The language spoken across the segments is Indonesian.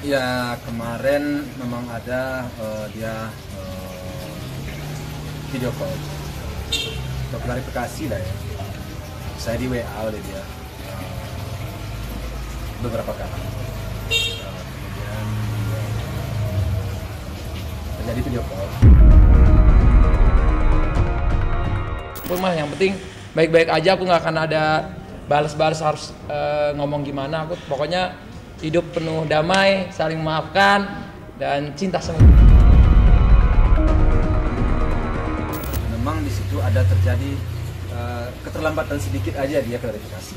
Ya kemarin memang ada dia video call untuk klarifikasi lah ya. Saya di WA oleh dia beberapa kali. Kemudian terjadi video call. Mah yang penting baik-baik aja, aku nggak akan ada balas-balas harus ngomong gimana. Aku pokoknya hidup penuh damai, saling memaafkan dan cinta semua. Memang di situ ada terjadi keterlambatan sedikit aja dia klarifikasi.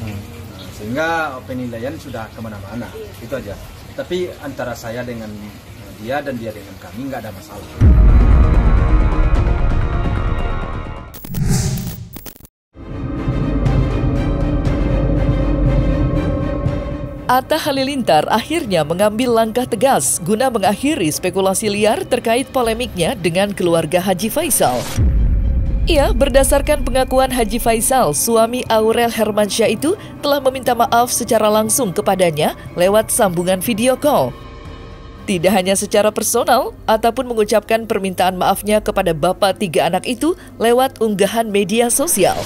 Nah, sehingga penilaian sudah kemana-mana, itu aja. Tapi antara saya dengan dia dan dia dengan kami nggak ada masalah. Atta Halilintar akhirnya mengambil langkah tegas guna mengakhiri spekulasi liar terkait polemiknya dengan keluarga Haji Faisal. Ia berdasarkan pengakuan Haji Faisal, suami Aurel Hermansyah itu telah meminta maaf secara langsung kepadanya lewat sambungan video call. Tidak hanya secara personal, ataupun mengucapkan permintaan maafnya kepada bapak 3 anak itu lewat unggahan media sosial.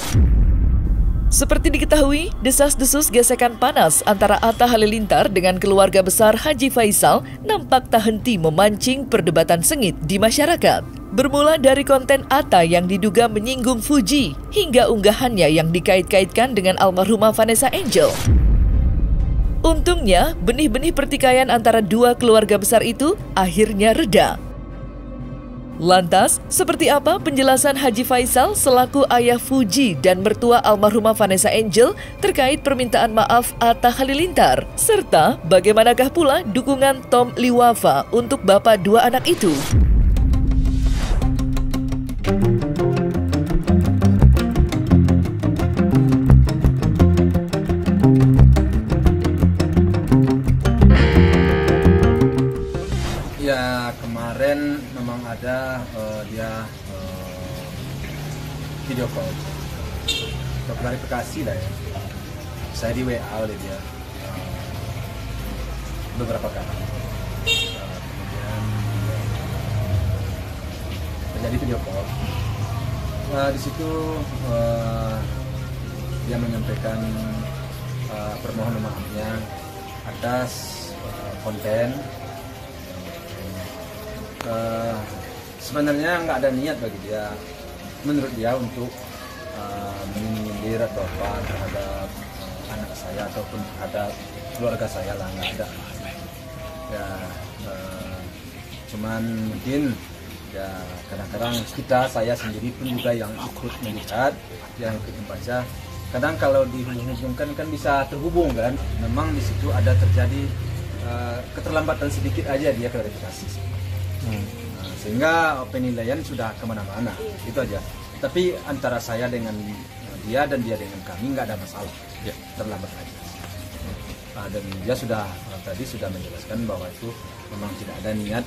Seperti diketahui, desas-desus gesekan panas antara Atta Halilintar dengan keluarga besar Haji Faisal nampak tak henti memancing perdebatan sengit di masyarakat. Bermula dari konten Atta yang diduga menyinggung Fuji, hingga unggahannya yang dikait-kaitkan dengan almarhumah Vanessa Angel. Untungnya, benih-benih pertikaian antara dua keluarga besar itu akhirnya reda. Lantas, seperti apa penjelasan Haji Faisal selaku ayah Fuji dan mertua almarhumah Vanessa Angel terkait permintaan maaf Atta Halilintar? Serta bagaimanakah pula dukungan Tom Liwafa untuk bapak 2 anak itu? Ya kemarin memang ada dia video call untuk klarifikasi lah ya. Saya di WA oleh dia beberapa kali. Kemudian terjadi video call. Di situ dia menyampaikan permohonan maafnya atas konten. Sebenarnya nggak ada niat bagi dia, menurut dia, untuk menyindir atau apa terhadap anak saya ataupun terhadap keluarga saya lah, nggak ada. Ya, cuman mungkin ya kadang-kadang saya sendiri pun juga yang ikut melihat, yang ikut membaca. Kadang kalau dihubung-hubungkan kan bisa terhubung kan. Memang di situ ada terjadi keterlambatan sedikit aja dia klarifikasi. Nah, sehingga penilaian sudah kemana-mana, itu aja. Tapi antara saya dengan dia dan dia dengan kami nggak ada masalah, ya, terlambat aja. Dan dia sudah tadi sudah menjelaskan bahwa itu memang tidak ada niat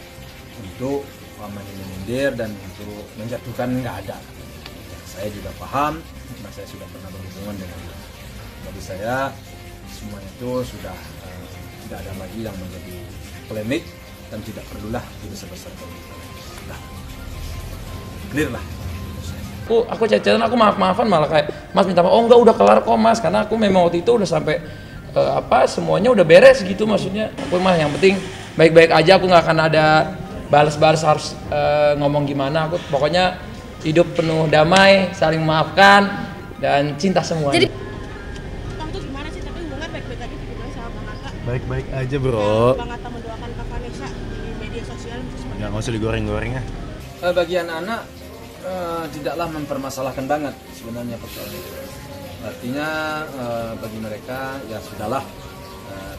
untuk menyindir dan untuk menjatuhkan, nggak ada. Ya, saya juga paham, karena saya sudah pernah berhubungan dengan dia. Bagi saya semua itu sudah tidak ada lagi yang menjadi polemik. Dan tidak perlulah dibesar-besarkan. Nah, clear lah. Aku cecetan, aku maaf-maafan malah kayak Mas minta maaf, oh enggak udah kelar kok Mas, karena aku memang waktu itu udah sampai semuanya udah beres gitu maksudnya. Aku mah yang penting baik-baik aja, aku nggak akan ada balas-balas harus ngomong gimana. Aku pokoknya hidup penuh damai, saling memaafkan dan cinta semuanya. Jadi Bang tuh gimana sih, tapi hubungan baik-baik aja gitu sama Bang Atta? Baik-baik aja bro. Bang Atta mendoakan Kak Vanessa di media sosial itu seperti Nggak usah digoreng-goreng ya. Bagi anak-anak tidaklah mempermasalahkan banget sebenarnya persoalan itu. Artinya bagi mereka ya sudahlah,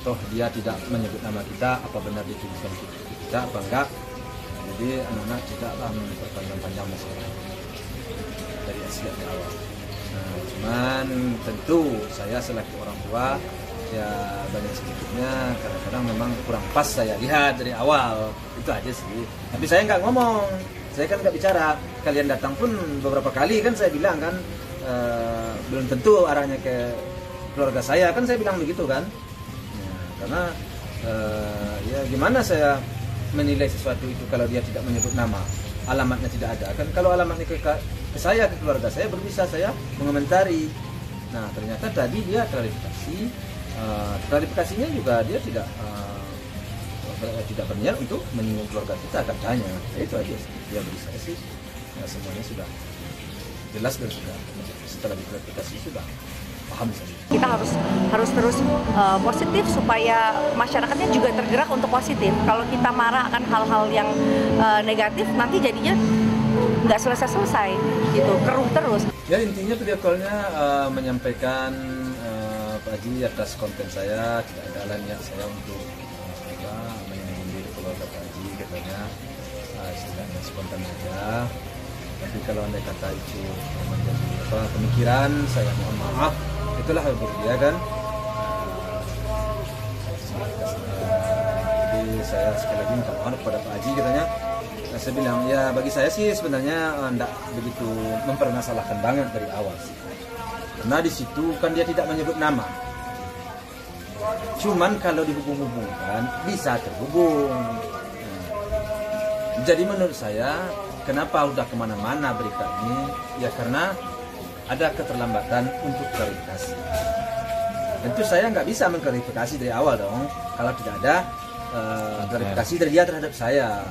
toh dia tidak menyebut nama kita, apa benar dituduhkan kita apa enggak. Jadi anak-anak tidaklah memperpanjang-panjang masalah dari sejak awal. Cuman tentu saya selaku orang tua ya banyak sedikitnya kadang-kadang memang kurang pas saya lihat dari awal, itu aja sih. Tapi saya nggak ngomong, saya kan nggak bicara. Kalian datang pun beberapa kali kan saya bilang kan belum tentu arahnya ke keluarga saya, kan saya bilang begitu kan. Karena Ya gimana saya menilai sesuatu itu kalau dia tidak menyebut nama, alamatnya tidak ada kan. Kalau alamatnya ke saya, ke keluarga saya, baru bisa saya mengomentari. Nah ternyata tadi dia klarifikasi, klarifikasinya juga dia tidak berniat untuk menyinggung keluarga kita katanya. Itu aja sih. Dia beri saya sih ya, semuanya sudah jelas dan sudah setelah diklarifikasi sudah paham saja. Kita harus terus positif supaya masyarakatnya juga tergerak untuk positif. Kalau kita marah akan hal-hal yang negatif, nanti jadinya nggak selesai-selesai, gitu, keruh terus. Ya intinya video call-nya menyampaikan Pak Haji atas konten saya, tidak ada niat saya untuk menyindir keluarga Pak Haji, katanya istilahnya spontan saja. Tapi kalau andai kata itu menjadi pemikiran, saya mohon maaf. Itulah dia kan. Jadi saya sekali lagi minta maaf kepada Pak Haji, katanya. Saya bilang ya bagi saya sih sebenarnya tidak begitu mempermasalahkan banget dari awal sih. Karena di situ kan dia tidak menyebut nama. Cuman kalau dihubung-hubungkan bisa terhubung. Jadi menurut saya kenapa udah kemana-mana berita ini? Ya karena ada keterlambatan untuk klarifikasi. Tentu saya nggak bisa mengklarifikasi dari awal dong. Kalau tidak ada klarifikasi dari dia terhadap saya.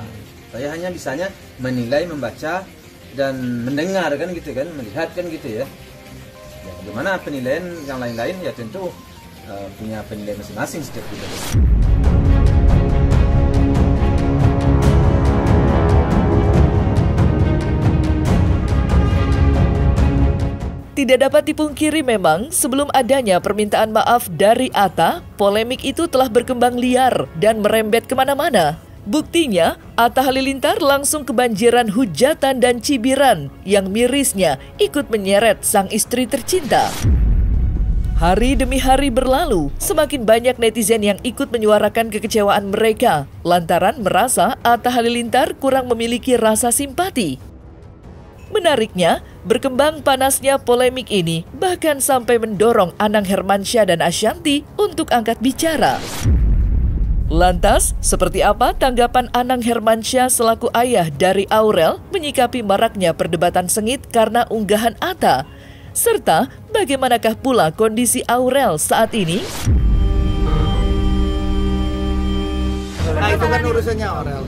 Saya hanya bisanya menilai, membaca, dan mendengar kan gitu kan, melihat kan gitu ya. Ya bagaimana penilaian yang lain-lain ya tentu punya penilaian masing-masing setiap kita. Tidak dapat dipungkiri memang, sebelum adanya permintaan maaf dari Atta, polemik itu telah berkembang liar dan merembet kemana-mana. Buktinya, Atta Halilintar langsung kebanjiran hujatan dan cibiran yang mirisnya ikut menyeret sang istri tercinta. Hari demi hari berlalu, semakin banyak netizen yang ikut menyuarakan kekecewaan mereka lantaran merasa Atta Halilintar kurang memiliki rasa simpati. Menariknya, berkembang panasnya polemik ini bahkan sampai mendorong Anang Hermansyah dan Ashanty untuk angkat bicara. Lantas, seperti apa tanggapan Anang Hermansyah selaku ayah dari Aurel menyikapi maraknya perdebatan sengit karena unggahan Atta? Serta bagaimanakah pula kondisi Aurel saat ini? Nah itu kan urusannya Aurel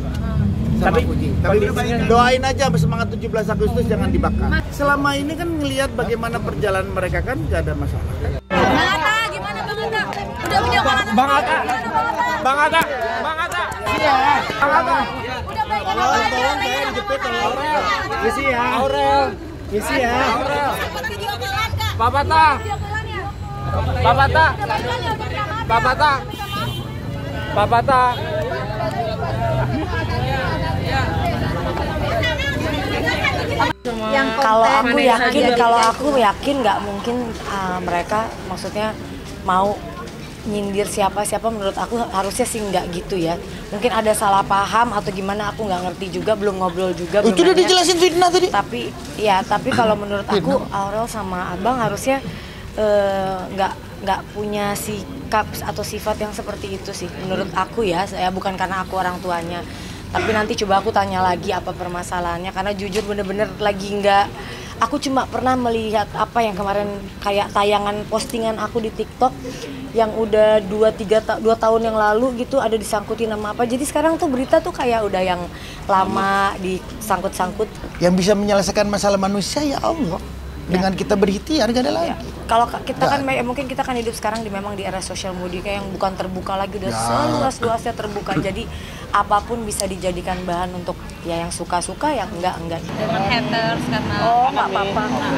sama Puji. Tapi doain aja semangat 17 Agustus jangan dibakar. Selama ini kan ngelihat bagaimana perjalanan mereka kan gak ada masalah kan. Bang Atta, gimana Bang Atta? Udah video call Bang Atta. Bang Atta. Bang Atta. Iya. Bang Atta. Udah baik kan? Tolong saya dijepit Aurel. Isi ya. Aurel. Isi ya. Aurel. Video callan Kak. Papa Ta. Papa Ta. Papa Ta. Papa Ta. Kalau aku yakin nggak mungkin mereka maksudnya mau nyindir siapa menurut aku harusnya sih nggak gitu ya. Mungkin ada salah paham atau gimana aku nggak ngerti juga, belum ngobrol juga. Itu udah dijelasin fitnah tadi. Tapi kalau menurut aku Aurel sama Abang harusnya nggak punya sikap atau sifat yang seperti itu sih menurut aku ya. Saya bukan karena aku orang tuanya. Tapi nanti coba aku tanya lagi apa permasalahannya karena jujur bener-bener lagi nggak. Aku cuma pernah melihat apa yang kemarin kayak tayangan postingan aku di TikTok yang udah 2 tahun yang lalu gitu ada disangkutin nama apa. Jadi sekarang tuh berita tuh kayak udah yang lama disangkut-sangkut. Yang bisa menyelesaikan masalah manusia ya Allah. Dengan kita berikhtiar gak ada lagi. Kalau kita kan mungkin kita kan hidup sekarang memang di era sosial media yang bukan terbuka lagi, udah seluas-luasnya terbuka. Jadi apapun bisa dijadikan bahan untuk ya yang suka-suka, yang enggak. Dengan haters karena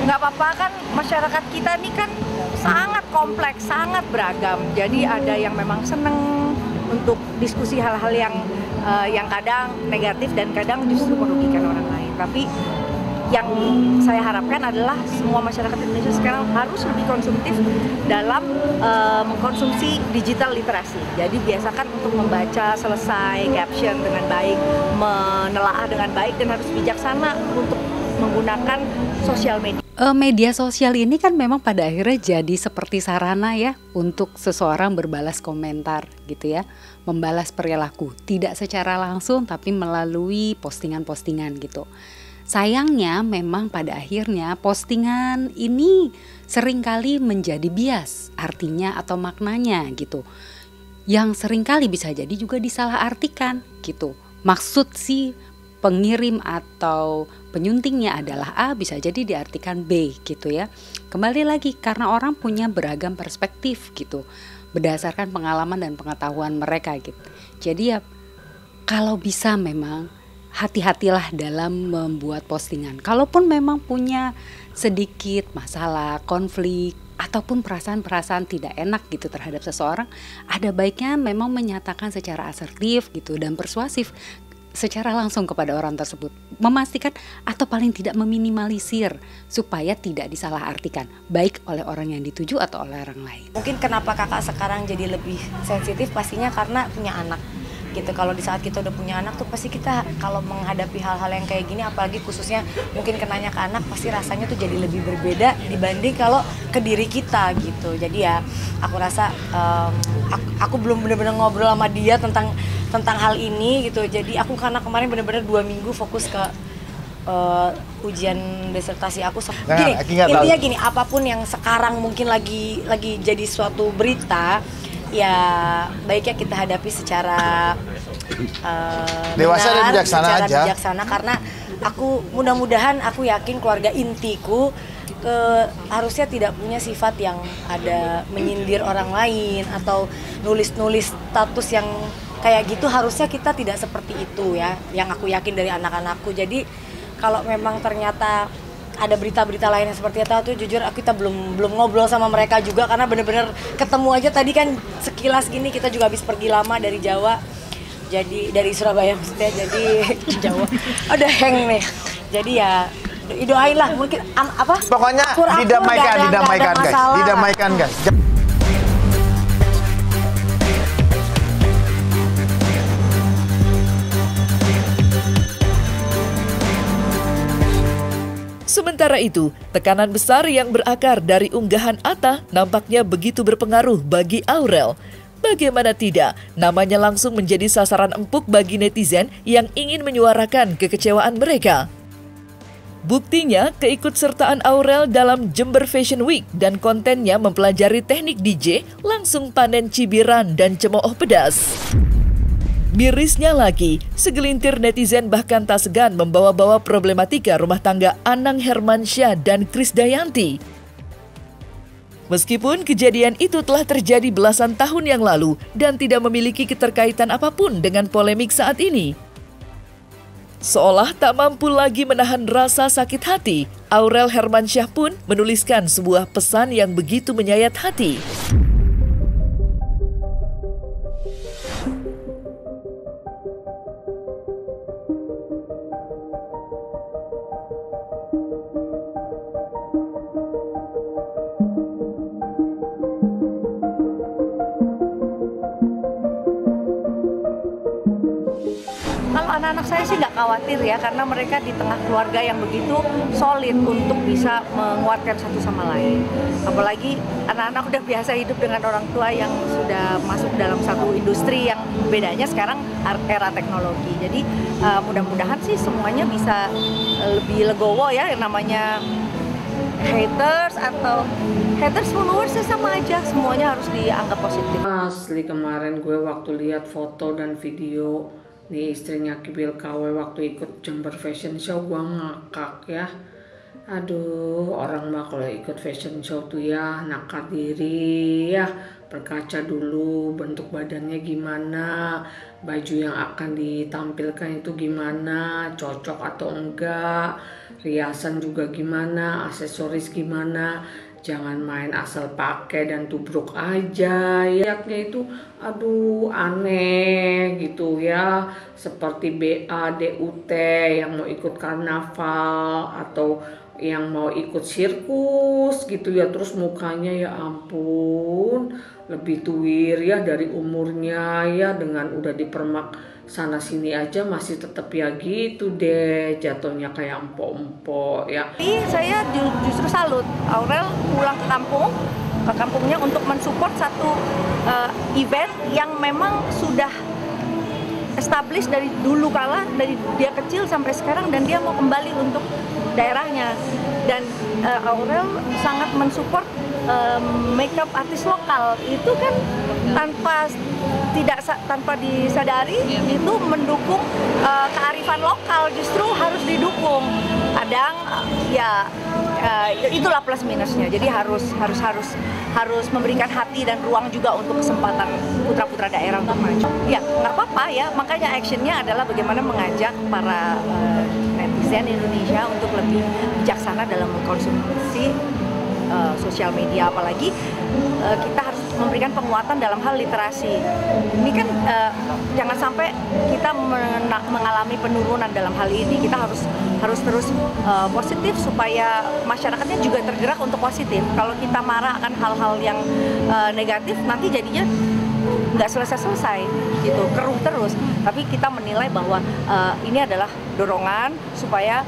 Nggak apa-apa kan masyarakat kita ini kan sangat kompleks, sangat beragam. Jadi ada yang memang seneng untuk diskusi hal-hal yang kadang negatif dan kadang justru merugikan orang lain. Tapi yang saya harapkan adalah semua masyarakat Indonesia sekarang harus lebih konsumtif dalam mengkonsumsi digital literasi. Jadi biasakan untuk membaca selesai caption dengan baik, menelaah dengan baik dan harus bijaksana untuk menggunakan sosial media. Media sosial ini kan memang pada akhirnya jadi seperti sarana ya untuk seseorang berbalas komentar gitu ya, membalas perilaku, tidak secara langsung tapi melalui postingan-postingan gitu. Sayangnya memang pada akhirnya postingan ini seringkali menjadi bias artinya atau maknanya gitu, yang seringkali bisa jadi juga disalahartikan gitu. Maksud si pengirim atau penyuntingnya adalah A, bisa jadi diartikan B gitu ya. Kembali lagi karena orang punya beragam perspektif gitu berdasarkan pengalaman dan pengetahuan mereka gitu. Jadi ya kalau bisa memang hati-hatilah dalam membuat postingan. Kalaupun memang punya sedikit masalah, konflik ataupun perasaan-perasaan tidak enak gitu terhadap seseorang, ada baiknya memang menyatakan secara asertif gitu dan persuasif secara langsung kepada orang tersebut, memastikan atau paling tidak meminimalisir supaya tidak disalahartikan baik oleh orang yang dituju atau oleh orang lain. Mungkin kenapa kakak sekarang jadi lebih sensitif pastinya karena punya anak gitu. Kalau di saat kita udah punya anak tuh pasti kita kalau menghadapi hal-hal yang kayak gini, apalagi khususnya mungkin kenanya ke anak, pasti rasanya tuh jadi lebih berbeda dibanding kalau ke diri kita gitu. Jadi ya aku rasa aku belum benar-benar ngobrol sama dia tentang hal ini gitu. Jadi aku karena kemarin benar-benar 2 minggu fokus ke ujian disertasi aku. Gini, intinya gini, apapun yang sekarang mungkin lagi jadi suatu berita, ya baiknya kita hadapi secara dewasa dan bijaksana secara aja. Bijaksana, karena aku mudah-mudahan aku yakin keluarga intiku harusnya tidak punya sifat yang ada menyindir orang lain atau nulis-nulis status yang kayak gitu. Harusnya kita tidak seperti itu ya, yang aku yakin dari anak-anakku. Jadi kalau memang ternyata ada berita-berita lain yang seperti itu tuh jujur kita belum ngobrol sama mereka juga, karena bener-bener ketemu aja tadi kan sekilas gini. Kita juga habis pergi lama dari Jawa, jadi dari Surabaya maksudnya, jadi Jawa udah hang nih. Jadi ya doain lah, mungkin apa pokoknya didamaikan guys. Sementara itu, tekanan besar yang berakar dari unggahan Atta nampaknya begitu berpengaruh bagi Aurel. Bagaimana tidak, namanya langsung menjadi sasaran empuk bagi netizen yang ingin menyuarakan kekecewaan mereka. Buktinya, keikutsertaan Aurel dalam Jember Fashion Week dan kontennya mempelajari teknik DJ langsung panen cibiran dan cemooh pedas. Mirisnya lagi, segelintir netizen bahkan tak segan membawa-bawa problematika rumah tangga Anang Hermansyah dan Krisdayanti. Meskipun kejadian itu telah terjadi belasan tahun yang lalu dan tidak memiliki keterkaitan apapun dengan polemik saat ini. Seolah tak mampu lagi menahan rasa sakit hati, Aurel Hermansyah pun menuliskan sebuah pesan yang begitu menyayat hati. Kalau anak-anak saya sih nggak khawatir ya, karena mereka di tengah keluarga yang begitu solid untuk bisa menguatkan satu sama lain. Apalagi anak-anak udah biasa hidup dengan orang tua yang sudah masuk dalam satu industri yang bedanya sekarang era teknologi. Jadi mudah-mudahan sih semuanya bisa lebih legowo ya, yang namanya haters atau haters followers sama aja, semuanya harus dianggap positif. Asli kemarin gue waktu lihat foto dan video nih istrinya Kibil KW waktu ikut Jember Fashion Show, gue ngakak ya. Aduh, orang mah kalau ikut fashion show tuh ya nakar diri ya, berkaca dulu bentuk badannya gimana, baju yang akan ditampilkan itu gimana, cocok atau enggak, riasan juga gimana, aksesoris gimana. Jangan main asal pakai dan tubruk aja. Lihatnya itu aduh aneh gitu ya. Seperti BA, DUT yang mau ikut karnaval atau yang mau ikut sirkus gitu ya, terus mukanya ya ampun lebih tuwir ya dari umurnya ya, dengan udah dipermak sana sini aja masih tetap ya gitu deh, jatuhnya kayak empok-empok ya. Tapi saya justru salut Aurel pulang ke kampungnya untuk mensupport satu event yang memang sudah established dari dulu kala, dari dia kecil sampai sekarang, dan dia mau kembali untuk daerahnya. Dan Aurel sangat mensupport makeup artis lokal. Itu kan tanpa disadari itu mendukung kearifan lokal, justru harus didukung. Kadang ya itulah plus minusnya. Jadi harus memberikan hati dan ruang juga untuk kesempatan putra-putra daerah untuk maju. Ya nggak apa-apa ya. Makanya actionnya adalah bagaimana mengajak para netizen Indonesia untuk lebih bijaksana dalam mengkonsumsi sosial media, apalagi kita harus memberikan penguatan dalam hal literasi. Ini kan jangan sampai kita mengalami penurunan dalam hal ini. Kita harus terus positif supaya masyarakatnya juga tergerak untuk positif. Kalau kita marah akan hal-hal yang negatif, nanti jadinya nggak selesai-selesai gitu, keruh terus. Tapi kita menilai bahwa ini adalah dorongan supaya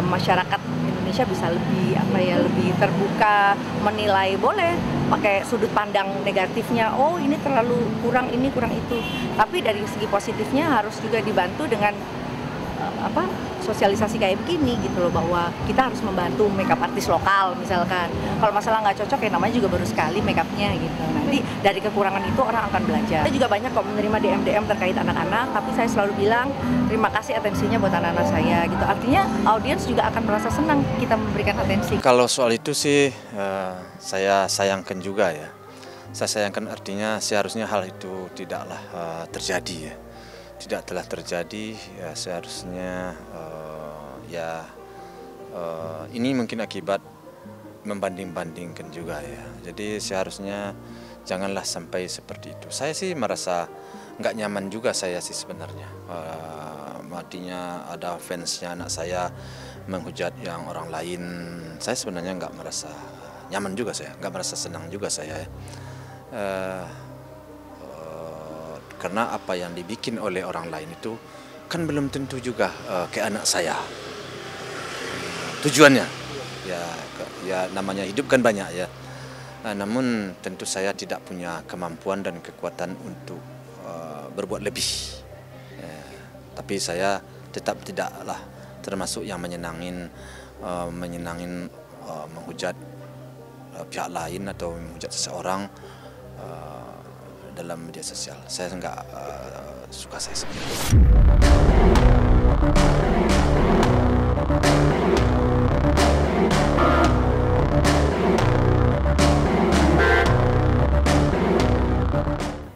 masyarakat Indonesia bisa lebih terbuka, menilai, boleh pakai sudut pandang negatifnya, oh ini terlalu kurang ini kurang itu, tapi dari segi positifnya harus juga dibantu dengan sosialisasi kayak begini gitu loh, bahwa kita harus membantu makeup artis lokal misalkan. Kalau masalah nggak cocok ya namanya juga baru sekali makeupnya gitu, nanti dari kekurangan itu orang akan belajar. Saya juga banyak kok menerima DM terkait anak-anak, tapi saya selalu bilang terima kasih atensinya buat anak-anak saya gitu, artinya audiens juga akan merasa senang kita memberikan atensi. Kalau soal itu sih saya sayangkan juga ya, saya sayangkan artinya seharusnya hal itu tidaklah terjadi ya. Tidak telah terjadi ya, seharusnya ini mungkin akibat membanding-bandingkan juga ya. Jadi seharusnya janganlah sampai seperti itu. Saya sih merasa nggak nyaman juga saya sih sebenarnya. Artinya ada fansnya anak saya menghujat yang orang lain. Saya sebenarnya nggak merasa nyaman juga saya, nggak merasa senang juga saya. Karena apa yang dibikin oleh orang lain itu kan belum tentu juga kayak anak saya. Tujuannya ya namanya hidup kan banyak ya. Namun tentu saya tidak punya kemampuan dan kekuatan untuk berbuat lebih. Tapi saya tetap tidaklah termasuk yang menyenangin menghujat pihak lain atau menghujat seseorang dalam media sosial. Saya nggak suka saya seperti itu.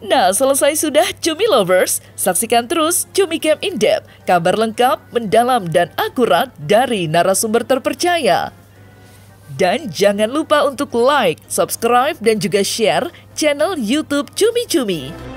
Nah, selesai sudah Cumi Lovers. Saksikan terus Cumi Camp In Depth, kabar lengkap, mendalam, dan akurat dari narasumber terpercaya. Dan jangan lupa untuk like, subscribe, dan juga share channel YouTube Cumi Cumi.